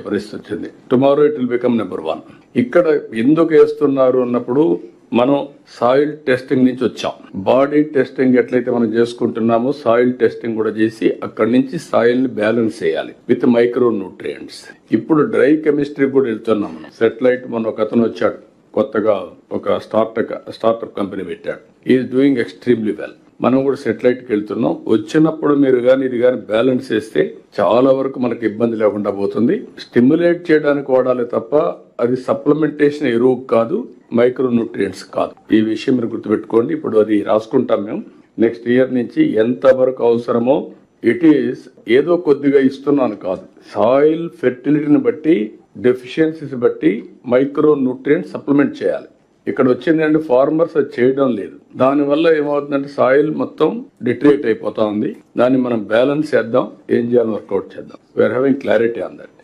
పరిస్థితి వచ్చింది. Tomorrow it will become number 1. ఇక్కడ ఎందుకు వేస్తున్నారు అన్నప్పుడు మనం సాయిల్ టెస్టింగ్ నుంచి వచ్చాం. బాడీ టెస్టింగ్ ఎట్లయితే మనం చేసుకుంటున్నామో సాయిల్ టెస్టింగ్ కూడా చేసి అక్కడి నుంచి సాయిల్ ని బ్యాలెన్స్ చేయాలి విత్ మైక్రో న్యూట్రియంట్స్. ఇప్పుడు డ్రై కెమిస్ట్రీ కూడా వెళ్తున్నాం మనం. సెటిలైట్ మన ఒక అతను వచ్చాడు, కొత్తగా ఒక స్టార్టప్ కంపెనీ పెట్టాడు. Is doing extremely well. మనం కూడా సెటిలైట్కి వెళ్తున్నాం. వచ్చినప్పుడు మీరు కానీ ఇది కానీ బ్యాలెన్స్ చేస్తే చాలా వరకు మనకి ఇబ్బంది లేకుండా పోతుంది. స్టిమ్యులేట్ చేయడానికి వాడాలి తప్ప అది సప్లిమెంటేషన్ ఎరువు కాదు, మైక్రో న్యూట్రియంట్స్ కాదు. ఈ విషయం మీరు గుర్తుపెట్టుకోండి. ఇప్పుడు అది రాసుకుంటాం మేము. నెక్స్ట్ ఇయర్ నుంచి ఎంత వరకు అవసరమో ఇట్ ఈస్ ఏదో కొద్దిగా ఇస్తున్నాను కాదు, సాయిల్ ఫెర్టిలిటీని బట్టి డెఫిషియన్సీస్ బట్టి మైక్రో న్యూట్రియంట్స్ సప్లిమెంట్ చేయాలి. ఇక్కడ వచ్చిందంటే ఫార్మర్స్ అది చేయడం లేదు. దానివల్ల ఏమవుతుందంటే సాయిల్ మొత్తం డిట్రేట్ అయిపోతా ఉంది. దాన్ని మనం బ్యాలెన్స్ చేద్దాం, ఏం చేయాలని వర్కౌట్ చేద్దాం. We're having clarity on that.